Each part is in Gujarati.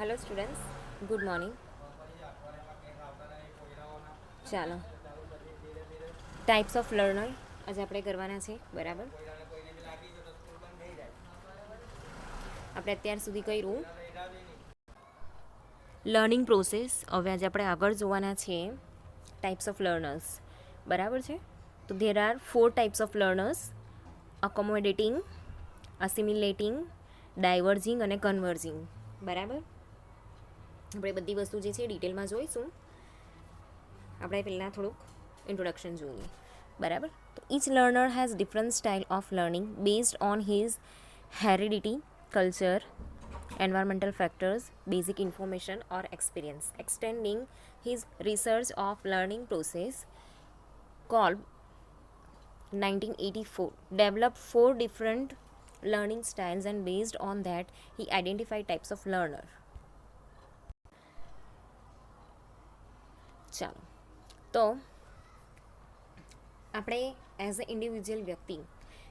Hello students, good morning. ચાલો, ટાઈપ્સ ઓફ લર્નર આજે આપણે કરવાના છે. બરાબર, આપણે અત્યાર સુધી કર્યું લર્નિંગ પ્રોસેસ. હવે આજે આપણે આગળ જોવાના છે ટાઈપ્સ ઓફ લર્નર્સ. બરાબર છે. તો there are 4 types of learners: accommodating, assimilating, diverging અને કન્વર્જિંગ. બરાબર, આપણે બધી વસ્તુ જે છે ડિટેલમાં જોઈશું. આપણે પહેલાં થોડુંક ઇન્ટ્રોડક્શન જોઈએ. બરાબર, તો each learner has different style of learning based on his heredity, culture, environmental factors, basic information or experience. Extending his research of learning process, Kolb 1984 developed 4 different learning styles, and based on that he identified types of learner. ચાલો, તો આપણે એઝ અ ઇન્ડિવિજ્યુઅલ વ્યક્તિ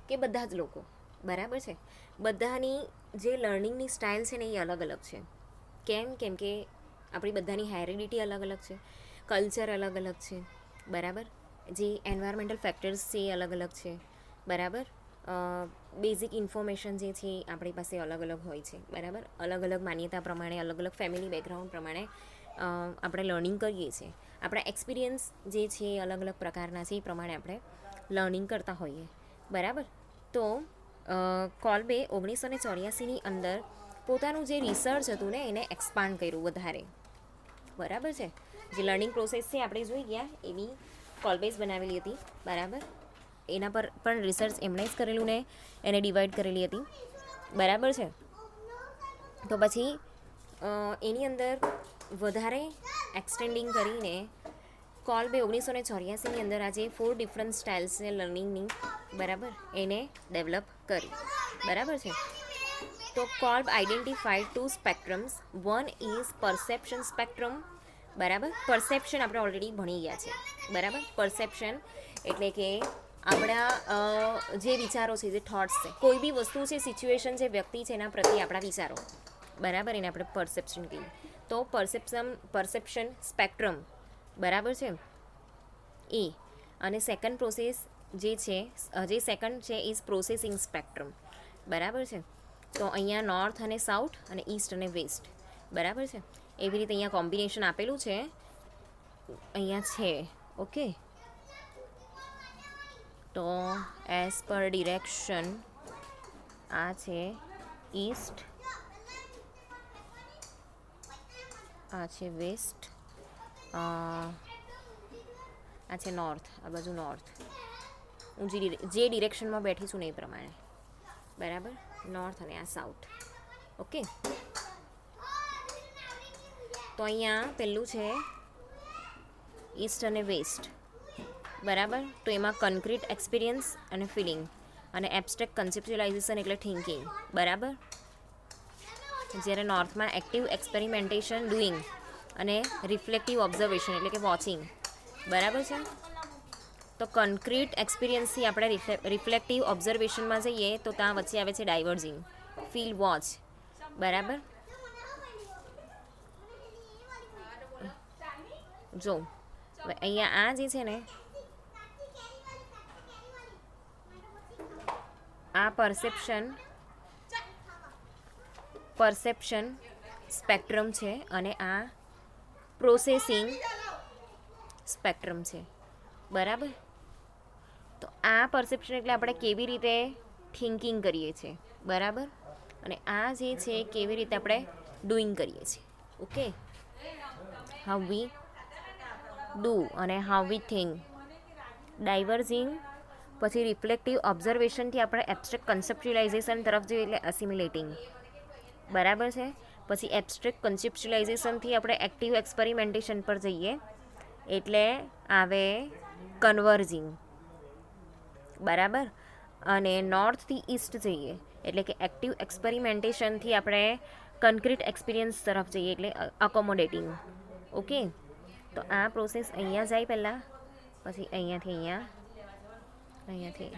કે બધા જ લોકો, બરાબર છે, બધાની જે લર્નિંગની સ્ટાઇલ છે ને એ અલગ અલગ છે. કેમ કે આપણી બધાની હેરિડિટી અલગ અલગ છે, કલ્ચર અલગ અલગ છે. બરાબર, જે એન્વાયરમેન્ટલ ફેક્ટર્સ છે એ અલગ અલગ છે. બરાબર, બેઝિક ઇન્ફોર્મેશન જે છે એ આપણી પાસે અલગ અલગ હોય છે. બરાબર, અલગ અલગ માન્યતા પ્રમાણે, અલગ અલગ ફેમિલી બેકગ્રાઉન્ડ પ્રમાણે આપણે લર્નિંગ કરીએ છીએ. આપણા એક્સપિરિયન્સ જે છે એ અલગ અલગ પ્રકારના છે, એ પ્રમાણે આપણે લર્નિંગ કરતા હોઈએ. બરાબર, તો કોલ્બે 1984ની અંદર પોતાનું જે રિસર્ચ હતું ને એને એક્સપાન્ડ કર્યું વધારે. બરાબર છે, જે લર્નિંગ પ્રોસેસ છે આપણે જોઈ ગયા એવી કોલ્બેઝ બનાવેલી હતી. બરાબર, એના પર પણ રિસર્ચ એમણે જ કરેલું ને એને ડિવાઈડ કરેલી હતી. બરાબર છે, તો પછી એની અંદર વધારે એક્સટેન્ડિંગ કરીને કોલ્બે 1984ની અંદર આજે 4 ડિફરન્ટ સ્ટાઇલ્સ છે લર્નિંગની. બરાબર, એને ડેવલપ કરી. બરાબર છે, તો Kolb identified 2 spectrums. One is perception spectrum. બરાબર, પરસેપ્શન આપણે ઓલરેડી ભણી ગયા છે. બરાબર, પરસેપ્શન એટલે કે આપણા જે વિચારો છે, જે થોટ્સ છે, કોઈ બી વસ્તુ છે, સિચ્યુએશન છે, વ્યક્તિ છે, એના પ્રત્યે આપણા વિચારો. બરાબર, એને આપણે પરસેપ્શન કહીએ. તો પરસેપ્શન સ્પેક્ટ્રમ, બરાબર છે એ. અને સેકન્ડ પ્રોસેસ જે સેકન્ડ છે ઇઝ પ્રોસેસિંગ સ્પેક્ટ્રમ. બરાબર છે, તો અહીંયા નોર્થ અને સાઉથ અને ઈસ્ટ અને વેસ્ટ. બરાબર છે, એવી રીતે અહીંયા કોમ્બિનેશન આપેલું છે, અહીંયા છે. ઓકે, તો એઝ પર ડિરેક્શન આ છે ઈસ્ટ, આ છે વેસ્ટ, આ છે નોર્થ. આ બાજુ નોર્થ. હું જે ડિરેક્શનમાં બેઠી છું ને એ પ્રમાણે. બરાબર, નોર્થ અને આ સાઉથ. ઓકે, તો અહીંયા પહેલું છે ઈસ્ટ અને વેસ્ટ. બરાબર, તો એમાં કન્ક્રીટ એક્સપિરિયન્સ અને ફિલિંગ અને એબ્સ્ટ્રેક્ટ કન્સેપ્ચ્યુલાઇઝેશન એટલે થિંકિંગ. બરાબર, જ્યારે નોર્થમાં એક્ટિવ એક્સપેરિમેન્ટેશન ડુઈંગ અને રિફ્લેક્ટિવ ઓબ્ઝર્વેશન એટલે કે વોચિંગ. બરાબર છે, તો કન્ક્રીટ એક્સપિરિયન્સથી આપણે રિફ્લેક્ટિવ ઓબ્ઝર્વેશનમાં જઈએ તો ત્યાં વચ્ચે આવે છે ડાયવર્જિંગ, ફીલ, વોચ. બરાબર, જો હવે અહીંયા આ જે છે ને આ પરસેપ્શન સ્પેક્ટ્રમ છે અને આ પ્રોસેસિંગ સ્પેક્ટ્રમ છે. બરાબર, તો આ પરસેપ્શન એટલે આપણે કેવી રીતે થિંકિંગ કરીએ છીએ. બરાબર, અને આ જે છે કેવી રીતે આપણે ડુઈંગ કરીએ છીએ. ઓકે, હાઉ વી ડુ અને હાઉ વી થિંક. ડાયવર્જિંગ પછી રિફ્લેક્ટિવ ઓબ્ઝર્વેશનથી આપણે એબ્સ્ટ્રેક્ટ કન્સેપ્ચ્યુલાઇઝેશન તરફ જઈએ એટલે અસિમ્યુલેટિંગ. બરાબર છે, પછી એબ્સ્ટ્રેક્ટ કન્સેપ્ચ્યુલાઇઝેશનથી આપણે એક્ટિવ એક્સપેરિમેન્ટેશન પર જઈએ એટલે આવે કન્વર્જિંગ. બરાબર, અને નોર્થથી ઈસ્ટ જઈએ એટલે કે એક્ટિવ એક્સપેરિમેન્ટેશનથી આપણે કન્ક્રીટ એક્સપિરિયન્સ તરફ જઈએ એટલે અકોમોડેટિંગ. ઓકે, તો આ પ્રોસેસ અહીંયા જાય પહેલાં, પછી અહીંયાથી અહીંયાથી.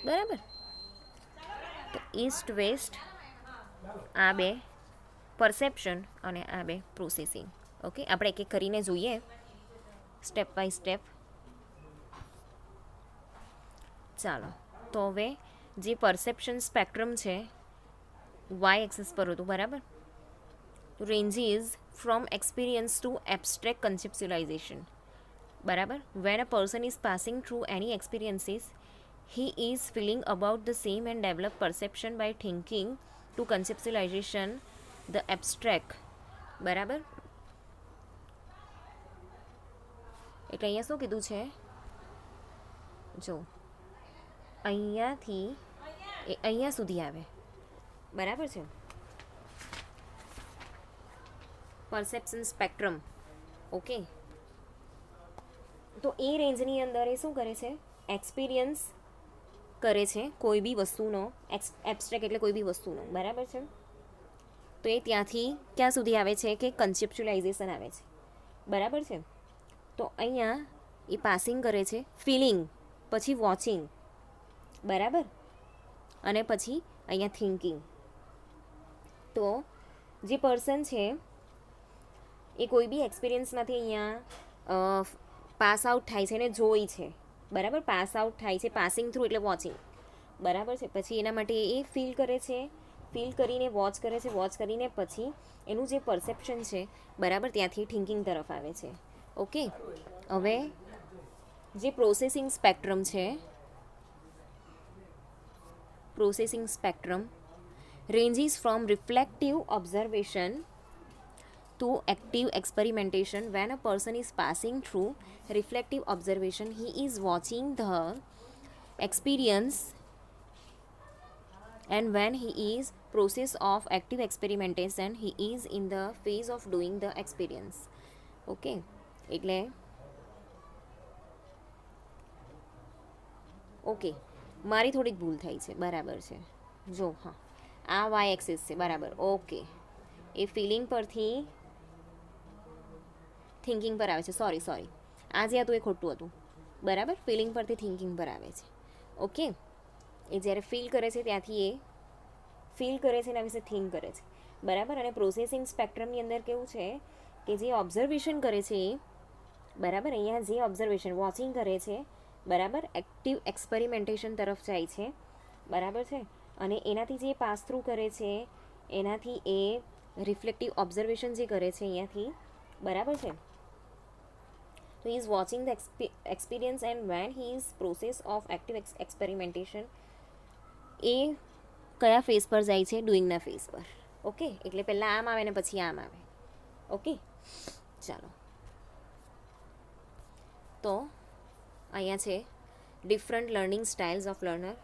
બરાબર, તો ઈસ્ટ વેસ્ટ આ બે પરસેપ્શન અને આ બે પ્રોસેસિંગ. ઓકે, આપણે એક એક કરીને જોઈએ સ્ટેપ બાય સ્ટેપ. ચાલો, તો હવે જે પરસેપ્શન સ્પેક્ટ્રમ છે વાય એક્સિસ પર હતું, બરાબર. Ranges from experience to abstract conceptualization, બરાબર. When a person is passing through any experiences, he is feeling about the same and develop perception by thinking to conceptualization the abstract, બરાબર. એટલે અહીંયા શું કીધું છે, જો અહીંયાથી એ અહીંયા સુધી આવે, બરાબર છે. Perception spectrum. ઓકે, તો એ રેન્જની અંદર એ શું કરે છે, એક્સપિરિયન્સ કરે છે કોઈ બી વસ્તુનો, એબ્સ્ટ્રેક્ટ એટલે કોઈ બી વસ્તુનો, બરાબર છે. તો એ ત્યાંથી ક્યાં સુધી આવે છે કે કન્સેપ્ચ્યુલાઇઝેશન આવે છે, બરાબર છે. તો અહીંયા એ પાસિંગ કરે છે ફિલિંગ, પછી વોચિંગ, બરાબર, અને પછી અહીંયા થિંકિંગ. તો જે પર્સન છે એ કોઈ બી એક્સપિરિયન્સમાંથી અહીંયા પાસ આઉટ થાય છે અને જોઈ છે, બરાબર. પાસ આઉટ થાય છે, પાસિંગ થ્રુ એટલે વોચિંગ, બરાબર છે. પછી એના માટે એ ફીલ કરે છે, ફીલ કરીને વોચ કરે છે, વોચ કરીને પછી એનું જે પરસેપ્શન છે, બરાબર, ત્યાંથી થિંકિંગ તરફ આવે છે. ઓકે, હવે જે પ્રોસેસિંગ સ્પેક્ટ્રમ છે, processing spectrum ranges from reflective observation to active experimentation. When a person is passing through reflective observation, he is watching the experience, and when he is process of active experimentation, he is in the phase of doing the experience. Okay, એટલે ઓકે, મારી થોડીક ભૂલ થઈ છે, બરાબર છે. જો હા, આ વાય એક્સિસ છે, બરાબર. ઓકે, એ ફિલિંગ પરથી થિંકિંગ પર આવે છે. સોરી, આ જે હતું એ ખોટું હતું, બરાબર. ફિલિંગ પરથી થિંકિંગ પર આવે છે. ઓકે, એ જ્યારે ફીલ કરે છે ત્યાંથી એ ફીલ કરે છે એના વિશે થિંક કરે છે, બરાબર. અને પ્રોસેસિંગ સ્પેક્ટ્રમની અંદર કેવું છે કે જે ઓબ્ઝર્વેશન કરે છે એ, બરાબર, અહીંયા જે ઓબ્ઝર્વેશન વોચિંગ કરે છે, બરાબર, એક્ટિવ એક્સપેરિમેન્ટેશન તરફ જાય છે, બરાબર છે. અને એનાથી જે પાસ થ્રુ કરે છે એનાથી એ રિફ્લેક્ટિવ ઓબ્ઝર્વેશન જે કરે છે અહીંયાથી, બરાબર છે. તો he is watching the experience and when he is process of active experimentation, એ કયા ફેઝ પર જાય છે, ડુઈંગના ફેઝ પર. ઓકે, એટલે પહેલાં આમ આવે ને પછી આમ આવે. ઓકે, ચાલો. તો અહીંયા છે different learning styles of learner.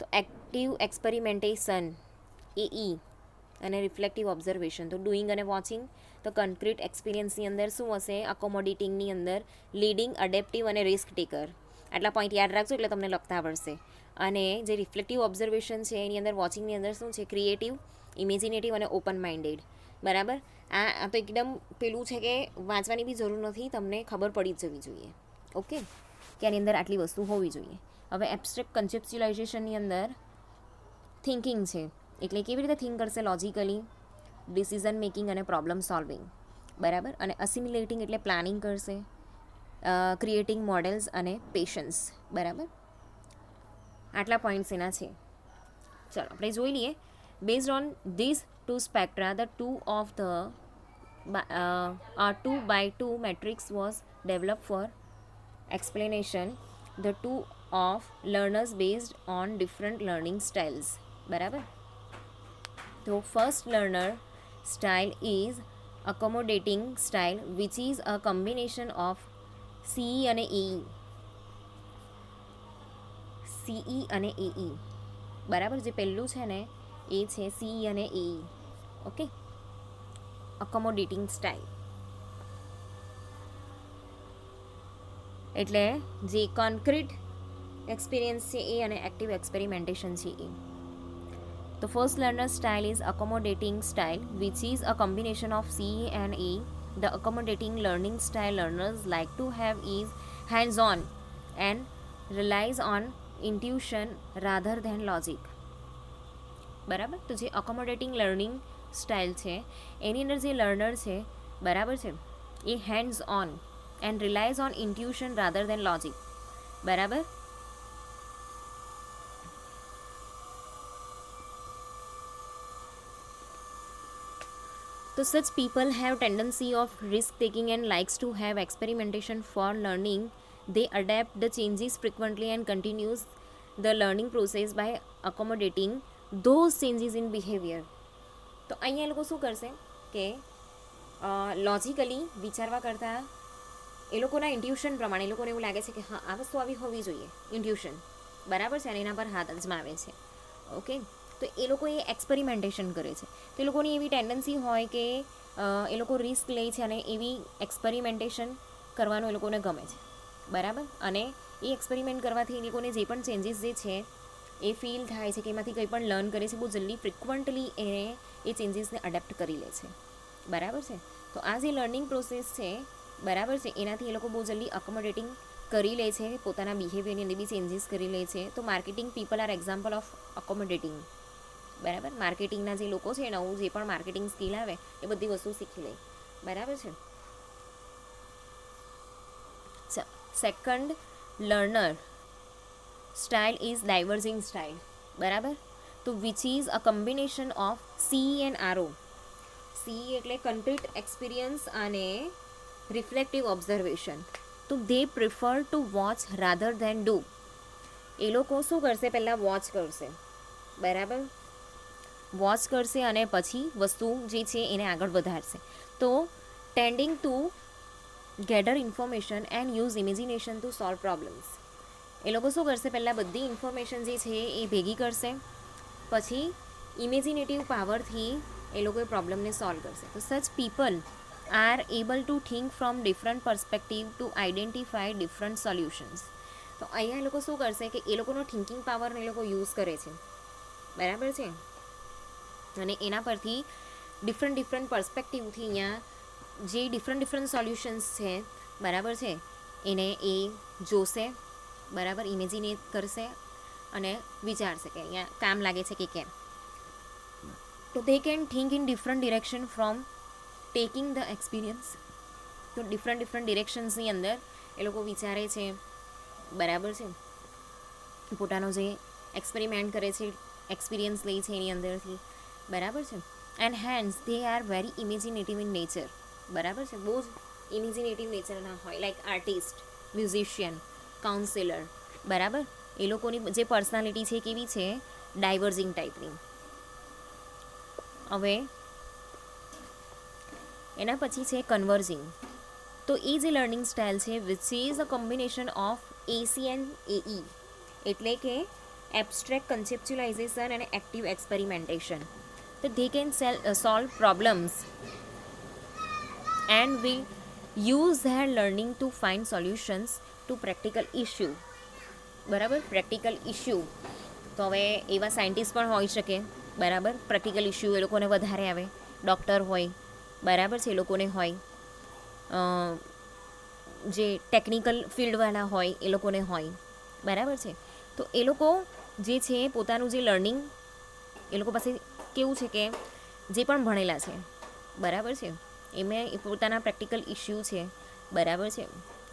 તો એક્ટિવ એક્સપેરિમેન્ટેશન AE અને રિફ્લેક્ટિવ ઓબ્ઝર્વેશન, તો ડુઈંગ અને વોચિંગ. તો કન્ક્રીટ એક્સપિરિયન્સની અંદર શું હશે, અકોમોડેટિંગની અંદર લીડિંગ, અડેપ્ટિવ અને રિસ્ક ટેકર. આટલા પોઈન્ટ યાદ રાખજો એટલે તમને લખતા આવડશે. અને જે રિફ્લેક્ટિવ ઓબ્ઝર્વેશન છે એની અંદર, વોચિંગની અંદર શું છે, ક્રિએટિવ, ઇમેજિનેટિવ અને ઓપન માઇન્ડેડ, બરાબર. આ તો એકદમ પેલું છે કે વાંચવાની બી જરૂર નથી, તમને ખબર પડી જ જવી જોઈએ. ઓકે, કે આની અંદર આટલી વસ્તુ હોવી જોઈએ. હવે એબ્સ્ટ્રેક્ટ કન્સેપ્ચ્યુલાઇઝેશનની અંદર થિંકિંગ છે, એટલે કેવી રીતે થિંક કરશે, લોજિકલી, ડિસિઝન મેકિંગ અને પ્રોબ્લેમ સોલ્વિંગ, બરાબર. અને અસિમ્યુલેટિંગ એટલે પ્લાનિંગ કરશે, ક્રિએટિંગ મોડેલ્સ અને પેશન્સ, બરાબર. આટલા પોઈન્ટ્સ એના છે. ચલો આપણે જોઈ લઈએ. Based on this two spectra, the 2x2 matrix was develop for explanation the two of learners based on different learning styles, બરાબર. તો first learner style is accommodating style, which is a combination of CE અને AE, બરાબર. જે પહેલું છે ને એ છે CE અને AE. ઓકે, accommodating style એટલે જે કોન્ક્રીટ એક્સપિરિયન્સ છે એ અને એક્ટિવ એક્સપેરિમેન્ટેશન છે એ. તો first learner style is accommodating style, which is a combination of CE and AE. The accommodating learning style learners like to have is hands-on and relies on intuition rather than logic. બરાબર. તો જે અકોમોડેટિંગ લર્નિંગ સ્ટાઇલ છે એની અંદર જે લર્નર છે, બરાબર છે, એ hands on and relies on intuition rather than logic. બરાબર. તો such people have tendency of risk taking and likes to have experimentation for learning. They adapt the changes frequently and continues the learning process by accommodating those changes in behavior. તો અહીંયા એ લોકો શું કરશે કે લોજિકલી વિચારવા કરતાં એ લોકોના ઇન્ટ્યુશન પ્રમાણે એ લોકોને એવું લાગે છે કે હા આ વસ્તુ આવી હોવી જોઈએ, ઇન્ટ્યુશન, બરાબર છે, અને એના પર હાથ અજમાવે છે. ઓકે. તો એ લોકો એ એક્સપેરિમેન્ટેશન કરે છે. તો એ લોકોની એવી ટેન્ડન્સી હોય કે એ લોકો રિસ્ક લે છે અને એવી એક્સપેરિમેન્ટેશન કરવાનું એ લોકોને ગમે છે, બરાબર. અને એ એક્સપેરિમેન્ટ કરવાથી એ લોકોને જે પણ ચેન્જીસ જે છે એ ફીલ થાય છે કે એમાંથી કંઈ પણ લર્ન કરે છે, બહુ જલ્દી ફ્રિકવન્ટલી એને એ ચેન્જીસને અડેપ્ટ કરી લે છે, બરાબર છે. તો આ જે લર્નિંગ પ્રોસેસ છે, બરાબર છે, એનાથી એ લોકો બહુ જલ્દી અકોમોડેટિંગ કરી લે છે, પોતાના બિહેવિયરની અંદર બી ચેન્જીસ કરી લે છે. તો marketing people are example of accommodating. બરાબર. માર્કેટિંગના જે લોકો છે નવું જે પણ માર્કેટિંગ સ્કિલ આવે એ બધી વસ્તુ શીખી લે, બરાબર છે. Second learner style is diverging style. બરાબર. તો which is a combination of C and RO. C એટલે કન્ક્રીટ એક્સપિરિયન્સ અને રિફ્લેક્ટિવ ઓબ્ઝર્વેશન. તો they prefer to watch rather than do. એ લોકો શું કરશે, પહેલાં વોચ કરશે, બરાબર, વોચ કરશે અને પછી વસ્તુ જે છે એને આગળ વધારશે. તો tending to gather information and use imagination to solve problems. એ લોકો શું કરશે, પહેલાં બધી ઇન્ફોર્મેશન જે છે એ ભેગી કરશે, પછી ઇમેજિનેટિવ પાવરથી એ લોકો એ પ્રોબ્લેમને સોલ્વ કરશે. તો such people are able to think from different perspective to identify different solutions. તો અહીંયા એ લોકો શું કરશે કે એ લોકોનો થિંકિંગ પાવરને એ લોકો યુઝ કરે છે, બરાબર છે, અને એના પરથી ડિફરન્ટ પર્સપેક્ટિવથી અહીંયા જે ડિફરન્ટ સોલ્યુશન્સ છે, બરાબર છે, એને એ જોશે, બરાબર, ઇમેજિનેટ કરશે અને વિચારશે કે અહીંયા કામ લાગે છે કે કેમ. તો they can think in different direction from taking the experience. તો ડિફરન્ટ ડિરેક્શન્સની અંદર એ લોકો વિચારે છે, બરાબર છે, પોતાનો જે એક્સપેરિમેન્ટ કરે છે, એક્સપિરિયન્સ લે છે એની અંદરથી, બરાબર છે. And hence they are very imaginative in nature. બરાબર છે, બહુ જ ઇમેજિનેટિવ નેચરના હોય, લાઈક આર્ટિસ્ટ, મ્યુઝિશિયન, કાઉન્સેલર, બરાબર. એ લોકોની જે પર્સનાલિટી છે કેવી છે, ડાયવર્જિંગ ટાઈપની. હવે એના પછી છે કન્વર્જિંગ. તો એ જે લર્નિંગ સ્ટાઇલ છે which is a combination of AC and AE, એટલે કે એબ્સ્ટ્રેક્ટ કન્સેપ્ચ્યુલાઇઝેશન અને એક્ટિવ એક્સપેરિમેન્ટેશન. તો they can solve problems and we use their learning to find solutions to practical issue. બરાબર. પ્રેક્ટિકલ ઇશ્યુ તો હવે એવા સાયન્ટિસ્ટ પણ હોઈ શકે, બરાબર. પ્રેક્ટિકલ ઇશ્યુ એ લોકોને વધારે આવે, ડૉક્ટર હોય, બરાબર છે, એ લોકોને હોય, જે ટેકનિકલ ફિલ્ડવાળા હોય એ લોકોને હોય, બરાબર છે. તો એ લોકો જે છે પોતાનું જે લર્નિંગ એ લોકો પાસે કેવું છે કે જે પણ ભણેલા છે, બરાબર છે, એમાં એ પોતાના પ્રેક્ટિકલ ઇશ્યુ છે, બરાબર છે,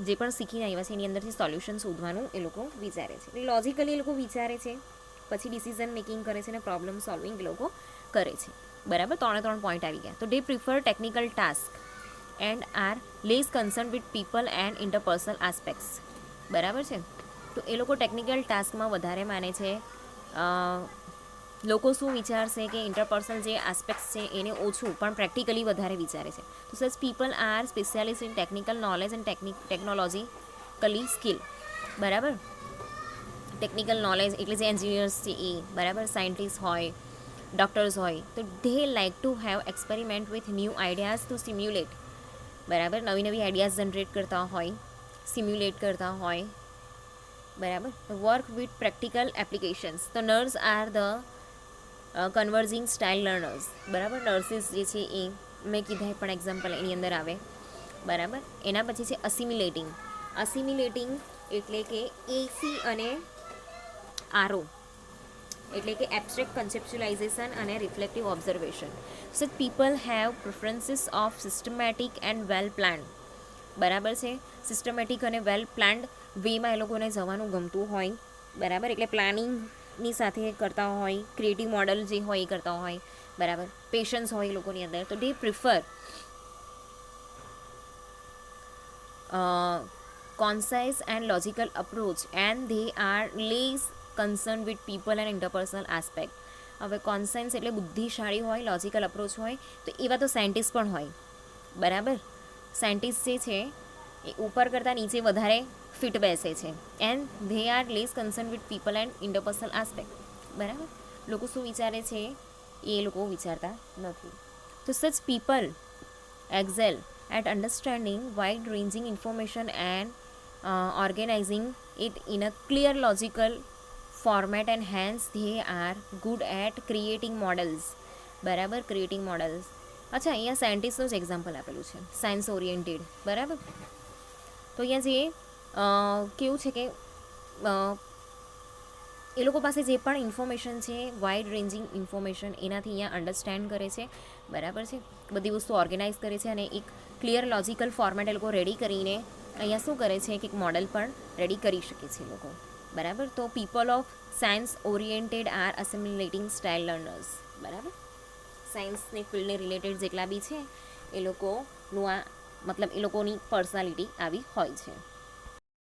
જે પણ શીખીને આવ્યા છે એની અંદરથી સોલ્યુશન શોધવાનું એ લોકો વિચારે છે. લોજિકલી એ લોકો વિચારે છે, પછી ડિસિઝન મેકિંગ કરે છે અને પ્રોબ્લેમ સોલ્વિંગ એ લોકો કરે છે, બરાબર. 3 પોઈન્ટ આવી ગયા. તો they prefer technical task and are less concern with people and interpersonal aspects. બરાબર છે. તો એ લોકો ટેકનિકલ ટાસ્કમાં વધારે માને છે. લોકો શું વિચારશે કે ઇન્ટરપર્સનલ જે આસ્પેક્ટ્સ છે એને ઓછું પણ પ્રેક્ટિકલી વધારે વિચારે છે. તો such people are specialist in technical knowledge and technologically skill. બરાબર. ટેકનિકલ નોલેજ એટલે જે એન્જિનિયર્સ છે એ, બરાબર, સાયન્ટિસ્ટ હોય, ડૉક્ટર્સ હોય, તો they like to have experiment with new ideas to stimulate. બરાબર. નવી આઈડિયાઝ જનરેટ કરતા હોય, સિમ્યુલેટ કરતા હોય, બરાબર. Work with practical applications. તો nurse are the converging style learners. બરાબર. નર્સિસ જે છે એ મેં કીધા પણ એક્ઝામ્પલ એની અંદર આવે, બરાબર. એના પછી છે અસિમ્યુલેટિંગ. અસિમ્યુલેટિંગ એટલે કે એસી અને આરઓ એટલે કે એબ્સ્ટ્રેક્ટ કન્સેપ્ચ્યુલાઇઝેશન અને reflective observation. Such people have preferences of systematic and well planned. બરાબર છે, સિસ્ટમેટિક અને વેલ પ્લાન્ડ વેમાં એ લોકોને જવાનું ગમતું હોય. બરાબર, એટલે પ્લાનિંગની સાથે કરતા હોય, ક્રિએટિવ મોડલ જે હોય એ કરતા હોય. બરાબર, પેશન્સ હોય એ લોકોની અંદર, તો they prefer concise and logical approach and they are less concerned with people and interpersonal aspect. હવે કોન્સાઇન્સ એટલે બુદ્ધિશાળી હોય, લોજિકલ અપ્રોચ હોય, તો એવા તો સાયન્ટિસ્ટ પણ હોય. બરાબર, સાયન્ટિસ્ટ જે છે એ ઉપર કરતાં નીચે વધારે ફિટ બેસે છે. And they are less concern with people and interpersonal aspect. બરાબર, લોકો શું વિચારે છે એ લોકો વિચારતા નથી. તો such people excel at understanding wide-ranging information and organizing it in a clear logical format and hence they are good at creating models. બરાબર, ક્રિએટિંગ મોડલ્સ. અચ્છા, અહીંયા સાયન્ટિસ્ટનું જ એક્ઝામ્પલ આપેલું છે, સાયન્સ ઓરિએન્ટેડ. બરાબર, તો અહીંયા જે કેવું છે કે એ લોકો પાસે જે પણ ઇન્ફોર્મેશન છે, વાઇડ રેન્જિંગ ઇન્ફોર્મેશન, એનાથી અહીંયા અન્ડરસ્ટેન્ડ કરે છે. બરાબર છે, બધી વસ્તુ ઓર્ગેનાઇઝ કરે છે અને એક ક્લિયર લોજિકલ ફોર્મેટ એ લોકો રેડી કરીને અહીંયા શું કરે છે કે એક મોડલ પણ રેડી કરી શકે છે એ લોકો. બરાબર, તો people of science oriented are assimilating style learners. બરાબર, સાયન્સની ફિલ્ડને રિલેટેડ જેટલા બી છે એ લોકોનું આ મતલબ એ લોકોની પર્સનાલિટી આવી હોય છે.